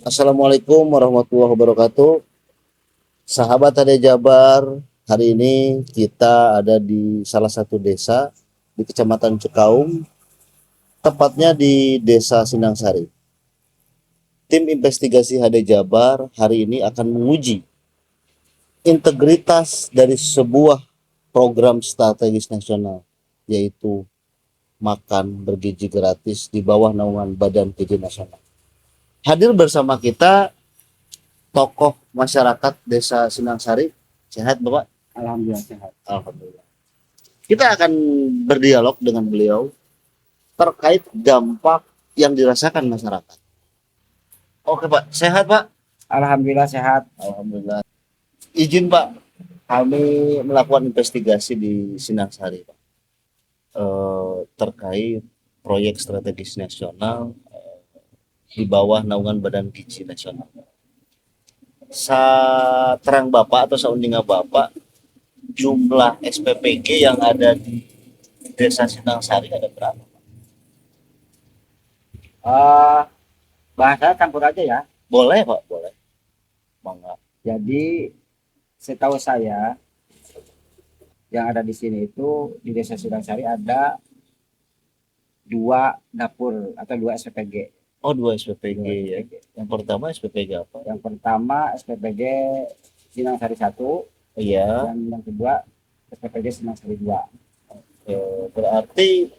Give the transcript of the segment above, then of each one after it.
Assalamualaikum warahmatullahi wabarakatuh. Sahabat Ade Jabar, hari ini kita ada di salah satu desa di Kecamatan Cekaum, tepatnya di Desa Sinangsari. Tim investigasi Ade Jabar hari ini akan menguji integritas dari sebuah program strategis nasional, yaitu makan bergizi gratis di bawah naungan Badan Gizi Nasional. Hadir bersama kita tokoh masyarakat Desa Sinangsari. Sehat Bapak? Alhamdulillah sehat. Alhamdulillah. Kita akan berdialog dengan beliau terkait dampak yang dirasakan masyarakat. Oke Pak, sehat Pak? Alhamdulillah sehat. Alhamdulillah. Izin Pak, kami melakukan investigasi di Sinangsari Pak, terkait proyek strategis nasional di bawah naungan Badan Gizi Nasional. Terang Bapak atau seundingan Bapak, jumlah SPPG yang ada di Desa Sinangsari ada berapa? Eh Bahasa campur aja ya. Boleh Pak, boleh. Mangga. Jadi setahu saya yang ada di sini itu di Desa Sudansari ada dua dapur atau dua SPPG. Oh, dua SPPG Dua ya. SPPG. Yang pertama SPPG apa? Yang pertama SPPG Sinangsari 1 Iya. dan yang kedua SPPG Sinangsari 2. Berarti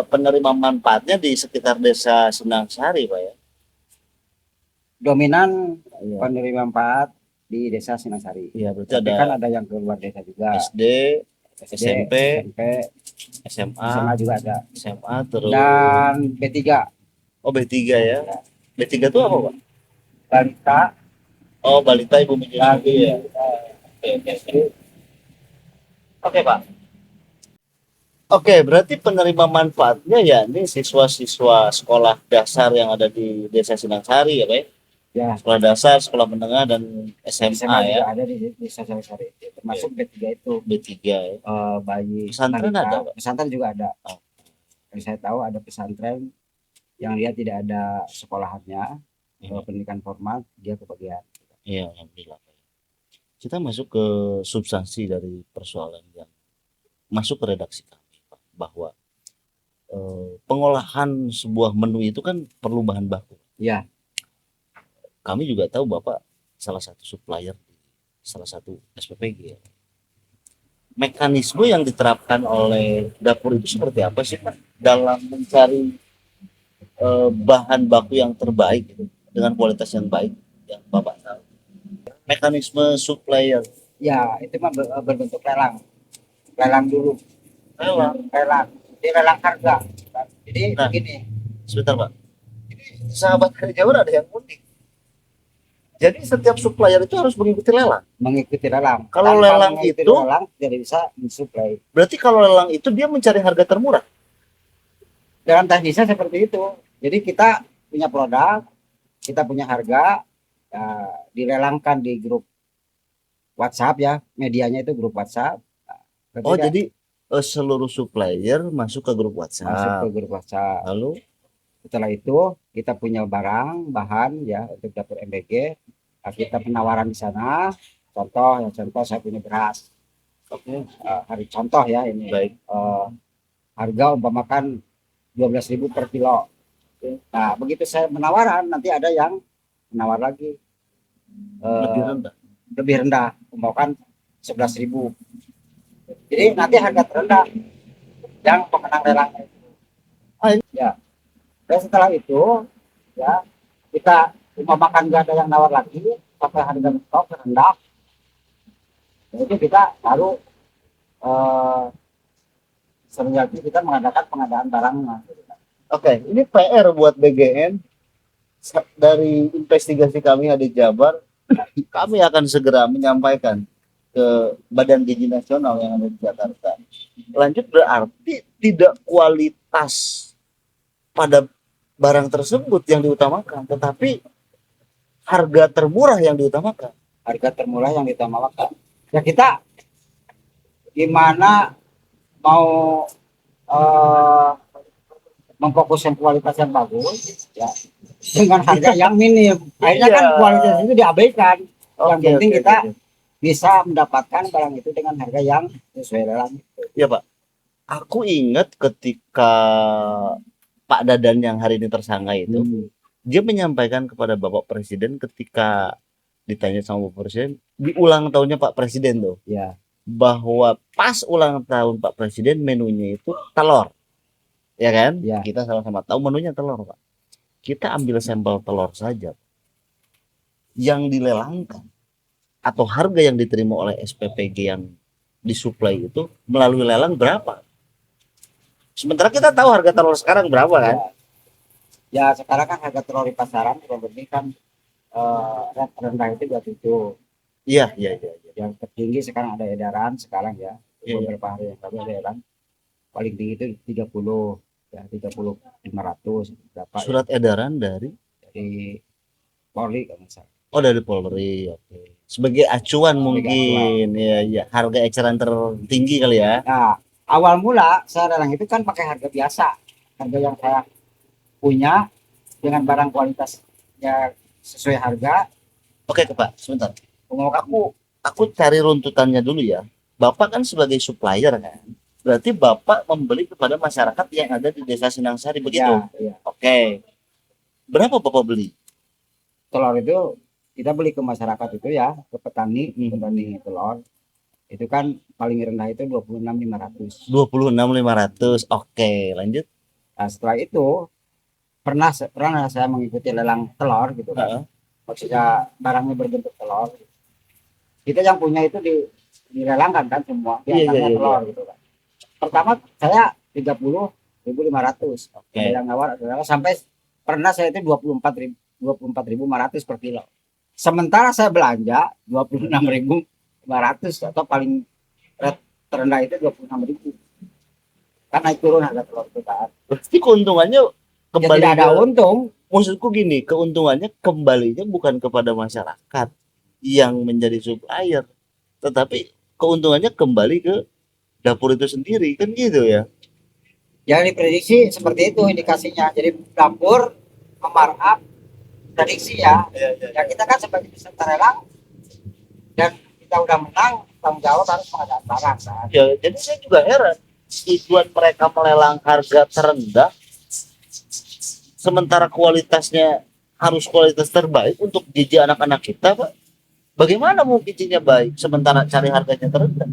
penerima manfaatnya di sekitar Desa Sinangsari Pak ya. Dominan Iya. penerima manfaat di Desa Sinangsari. Iya, berarti Tapi ada kan ada yang keluar desa juga. SD, SD, SMP, SMP, SMA, SMA juga ada. SMA terus. Dan B3 Oh, B3 ya. B3 itu apa Pak? balita Oh, balita ibu menyusui ya. lagi Oke, oke, oke. Oke, Pak. Oke, berarti penerima manfaatnya ya ini siswa-siswa sekolah dasar yang ada di Desa Sinangsari ya, Pak? ya. Sekolah dasar, sekolah menengah dan SMA, SMA ya. juga ada di desa Sari termasuk B3 itu. B3 ya. Bayi Pesantren balita. ada, Pak? Pesantren juga ada. Oh. Yang saya tahu ada pesantren yang dia tidak ada sekolahannya, pendidikan formal, dia kebagian. Iya, alhamdulillah. Kita masuk ke substansi dari persoalan yang masuk ke redaksi kami, Pak, bahwa pengolahan sebuah menu itu kan perlu bahan baku. Iya. Kami juga tahu Bapak salah satu supplier di salah satu SPPG ya. Mekanisme yang diterapkan oleh dapur itu seperti apa sih Pak dalam mencari bahan baku yang terbaik gitu, dengan kualitas yang baik yang Bapak tahu? Mekanisme supplier. Ya, itu mah berbentuk lelang. Lelang dulu. Lelang. Lelang. Jadi lelang harga. Jadi Nah, begini. sebentar Pak. Ini sahabat dari Jawa ada yang unik. Jadi setiap supplier itu harus mengikuti lelang. Mengikuti lelang. Kalau Tanpa lelang mengikuti itu, lelang tidak bisa mensuplai. berarti kalau lelang itu dia mencari harga termurah. Dalam teknisnya seperti itu. Jadi kita punya produk, kita punya harga, ya, dilelangkan di grup WhatsApp ya, medianya itu grup WhatsApp. Oh, jadi seluruh supplier masuk ke grup masuk WhatsApp. ke grup WhatsApp. Lalu Setelah itu kita punya barang, bahan ya untuk dapur MBG. Nah, kita penawaran di sana. Contoh saya punya beras. Hari contoh ya ini. baik. Harga umpamakan 12.000 per kilo. Nah, begitu saya menawaran, nanti ada yang menawar lagi Lebih rendah. umpamakan 11.000. Jadi nanti harga terendah yang pemenang lelangnya itu. Ya. Dan setelah itu ya kita umpamakan nggak ada yang nawar lagi sampai harga stok terendah, jadi kita baru selanjutnya kita mengadakan pengadaan barangnya. Oke, ini PR buat BGN. Dari investigasi kami di Jabar, kami akan segera menyampaikan ke Badan Gizi Nasional yang ada di Jakarta. Lanjut, berarti tidak kualitas pada barang tersebut yang diutamakan, tetapi harga termurah yang diutamakan. Harga termurah yang diutamakan. Ya kita gimana mau memfokuskan kualitas yang bagus ya, dengan harga yang minim. Akhirnya kan Iya. kualitas itu diabaikan. Yang Oke, penting oke, kita oke. bisa mendapatkan barang itu dengan harga yang sesuai lelang. Iya Pak, aku ingat ketika Pak Dadan yang hari ini tersangka itu, Hmm. dia menyampaikan kepada Bapak Presiden ketika ditanya sama Bapak Presiden di ulang tahunnya Pak Presiden tuh, Ya, bahwa pas ulang tahun Pak Presiden menunya itu telur, ya kan? ya, Kita sama-sama tahu menunya telur Pak. Kita ambil sampel telur saja yang dilelangkan atau harga yang diterima oleh SPPG yang disuplai itu melalui lelang berapa? Sementara kita tahu harga telur sekarang berapa kan? ya. Ya sekarang kan harga telur di pasaran kurang lebih kan rate rendah itu 27. Iya, iya, iya, iya. Yang tertinggi sekarang ada edaran sekarang ya. Iya, iya. Beberapa hari yang lalu ada edaran paling tinggi itu 30 ya 30 500 berapa ya Surat edaran dari dari Polri kalau nggak salah. oh dari Polri, oke. Sebagai acuan Sebagai acuan. mungkin, ya, ya. Harga eceran tertinggi kali ya. Nah, awal mula saya lelang itu kan pakai harga biasa, harga yang saya punya dengan barang kualitasnya sesuai harga. Oke, Pak, sebentar. Mau Aku cari runtutannya dulu ya. Bapak kan sebagai supplier kan. Berarti Bapak membeli kepada masyarakat yang ada di Desa Sinangsari begitu. ya, ya. Oke. Berapa Bapak beli? Telur itu kita beli ke masyarakat itu ya, ke petani, Hmm. petani telur. Itu kan paling rendah itu 26.500. 26.500. Oke, lanjut. Nah, setelah itu pernah saya mengikuti lelang telur gitu kan. Heeh. Maksudnya barangnya berbentuk telur. Kita yang punya itu dilelangkan kan semua, Iya, iya, biasanya iya, telur iya. gitu kan. Pertama saya 30.500. Oke. Ada yang nawar, sampai pernah saya itu 24.500 per kilo. Sementara saya belanja 26.500 atau paling terendah itu 26.000. Karena naik turun harga telur itu kan. Berarti keuntungannya Ya kembali tidak ada ke, untung. maksudku gini, keuntungannya kembalinya bukan kepada masyarakat yang menjadi supplier, tetapi keuntungannya kembali ke dapur itu sendiri, kan gitu ya. Yang diprediksi seperti itu indikasinya. Jadi dapur memarkup prediksi ya. Ya kita kan sebagai peserta lelang dan kita udah menang, tanggung jawab harus menghadapi barang kan. Ya, jadi saya juga heran tujuan mereka melelang harga terendah sementara kualitasnya harus kualitas terbaik untuk dididik anak-anak kita, Pak. Bagaimana mau bikinnya baik sementara cari harganya terendah?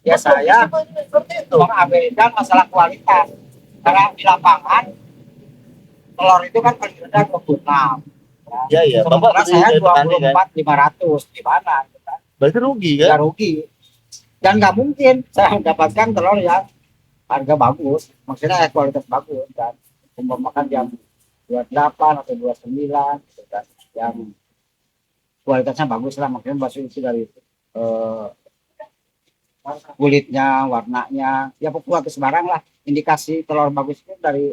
Ya saya Seperti itu. mengabaikan masalah kualitas. Karena di lapangan telur itu kan paling rendah 26. Ya, ya. Bapak Sementara beli saya dari petani kan? 24.500 gimana? Berarti rugi Ya kan? rugi. Dan nggak mungkin saya mendapatkan telur yang harga bagus, maksudnya kualitas bagus kan. Umpamakan jam 28 atau 29 gitu kan. Yang kualitasnya bagus lah, maksudnya bakso itu dari eh, kulitnya, warnanya, ya pokoknya barang lah. Indikasi telur bagus itu dari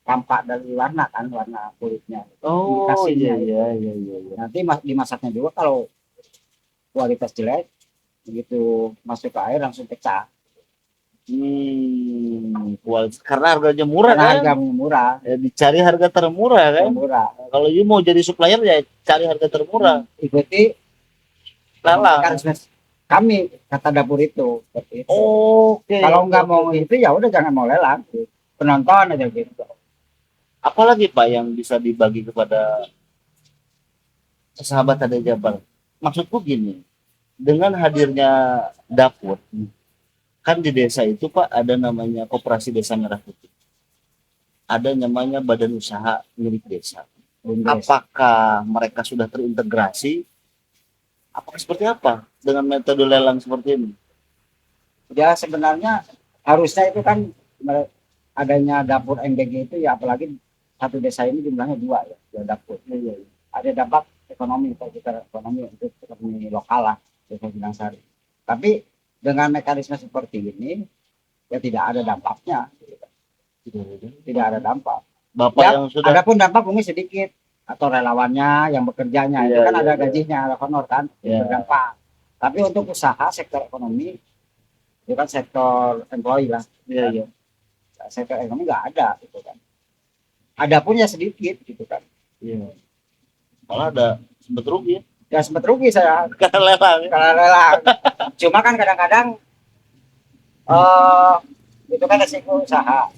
tampak dari warna kan, warna kulitnya. Oh, iya, Indikasinya itu. iya, iya, iya, iya. Nanti dimasaknya juga kalau kualitas jelek, begitu masuk ke air langsung pecah. Kualitas karena harganya murah Karena kan? harga murah, Ya, dicari harga termurah kan? murah. Kalau you mau jadi supplier ya cari harga termurah. Ikuti Lelang. mekanisme kami kata dapur itu seperti itu. Oke. Kalau nggak mau itu ya udah jangan mau lelang. Penonton aja gitu. Apalagi Pak yang bisa dibagi kepada sahabat ada Jabar? Maksudku gini, dengan hadirnya dapur, kan di desa itu Pak ada namanya Koperasi Desa Merah Putih. Ada namanya badan usaha milik desa. Bumdes. Apakah mereka sudah terintegrasi? Apakah seperti apa dengan metode lelang seperti ini? Ya sebenarnya harusnya itu kan adanya dapur MBG itu ya, apalagi satu desa ini jumlahnya dua ya, dua dapur. Ada dampak ekonomi, kalau kita ekonomi untuk ekonomi lokal lah, Desa Sinangsari. Tapi dengan mekanisme seperti ini ya tidak ada dampaknya, tidak ada dampak. Bapak Ya, yang sudah adapun dampak mungkin sedikit atau relawannya yang bekerjanya itu Iya, kan iya, ada iya. gajinya, ada honor kan, Iya. berdampak. Tapi untuk usaha sektor ekonomi itu kan sektor employee lah, iya, iya. sektor ekonomi nggak ada gitu kan. Adapun ya sedikit gitu kan. Iya. Malah ada sempet rugi ya. Ya sempat rugi saya Karena lelang. Ya. kalau lelang. Cuma kan kadang-kadang eh itu kan resiko usaha.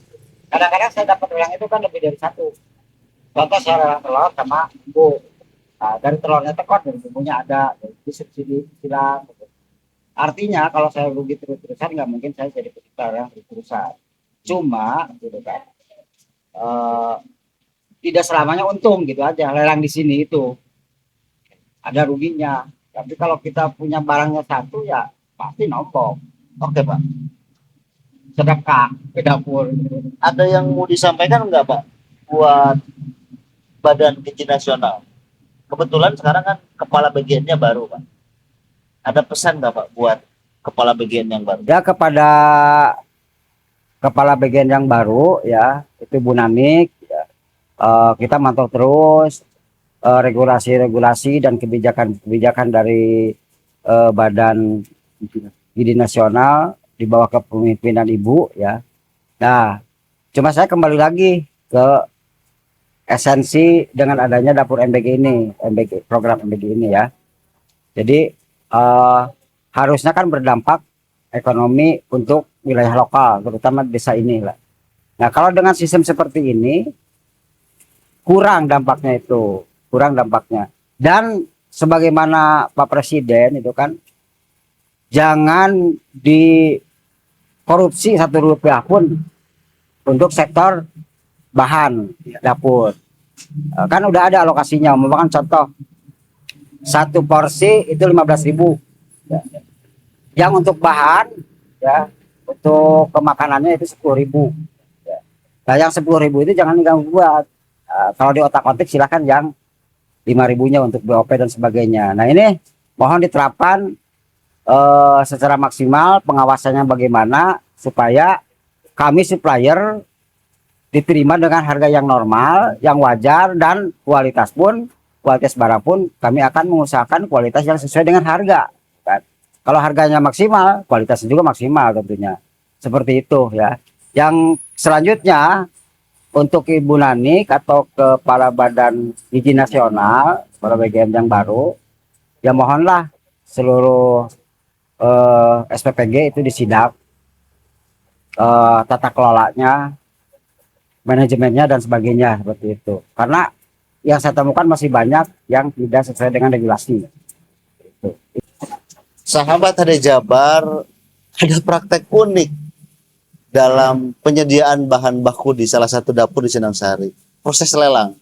Kadang-kadang saya dapat lelang itu kan lebih dari satu. Contoh saya lelang telur sama bumbu. Nah, dari telurnya tekor, dari bumbunya ada, dari subsidi silang. Artinya kalau saya rugi terus-terusan nggak mungkin saya jadi pencipta yang terus-terusan. Cuma gitu kan, eh, tidak selamanya untung gitu aja. Lelang di sini itu ada ruginya. Tapi kalau kita punya barangnya satu ya pasti nombok. Oke Pak. Sedekah ke dapur. Ada yang mau disampaikan nggak Pak buat Badan Gizi Nasional? Kebetulan sekarang kan kepala bagiannya baru Pak. Ada pesan nggak Pak buat kepala bagian yang baru? Ya kepada kepala bagian yang baru ya itu Bu Nanik ya, kita mantau terus regulasi-regulasi dan kebijakan-kebijakan dari Badan Gizi Nasional di bawah kepemimpinan Ibu ya. Nah, cuma saya kembali lagi ke esensi dengan adanya dapur MBG ini, MBG program MBG ini ya. Jadi harusnya kan berdampak ekonomi untuk wilayah lokal, terutama desa ini lah. Nah, kalau dengan sistem seperti ini kurang dampaknya itu, kurang dampaknya. Dan sebagaimana Pak Presiden itu kan jangan dikorupsi Rp1 pun untuk sektor bahan dapur. Kan udah ada alokasinya, umpamakan contoh satu porsi itu 15.000 ya. Yang untuk bahan ya untuk kemakanannya itu 10.000 ya. Nah yang 10.000 itu jangan diganggu buat kalau di otak-otik silahkan yang 5.000-nya untuk BOP dan sebagainya. Nah ini mohon diterapkan secara maksimal, pengawasannya bagaimana supaya kami supplier diterima dengan harga yang normal, yang wajar, dan kualitas barang pun kami akan mengusahakan kualitas yang sesuai dengan harga kan? Kalau harganya maksimal, kualitasnya juga maksimal tentunya, seperti itu ya. Yang selanjutnya untuk Ibu Nanik atau Kepala Badan Gizi Nasional, Kepala BGM yang baru, ya mohonlah seluruh SPPG itu disidak tata kelolanya, manajemennya dan sebagainya seperti itu. Karena yang saya temukan masih banyak yang tidak sesuai dengan regulasi. Sahabat HD Jabar, ada praktek unik dalam penyediaan bahan baku di salah satu dapur di Sinangsari. Proses lelang.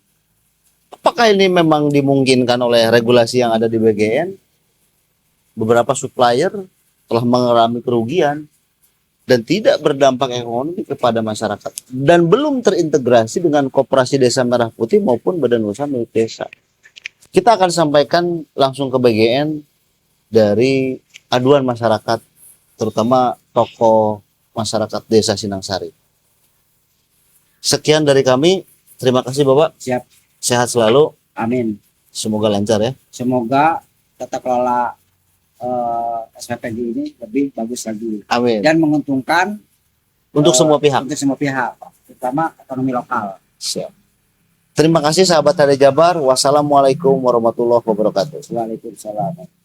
Apakah ini memang dimungkinkan oleh regulasi yang ada di BGN? Beberapa supplier telah mengalami kerugian dan tidak berdampak ekonomi kepada masyarakat dan belum terintegrasi dengan Koperasi Desa Merah Putih maupun badan usaha milik desa. Kita akan sampaikan langsung ke BGN dari aduan masyarakat, terutama tokoh masyarakat Desa Sinangsari. Sekian dari kami. Terima kasih Bapak. Siap. Sehat selalu. Amin. Semoga lancar ya. Semoga tata kelola SPPG ini lebih bagus lagi. Amin. Dan menguntungkan Untuk semua pihak. Untuk semua pihak, terutama ekonomi lokal. Siap. Terima kasih sahabat HD Jabar. Wassalamualaikum warahmatullahi wabarakatuh. Waalaikumsalam.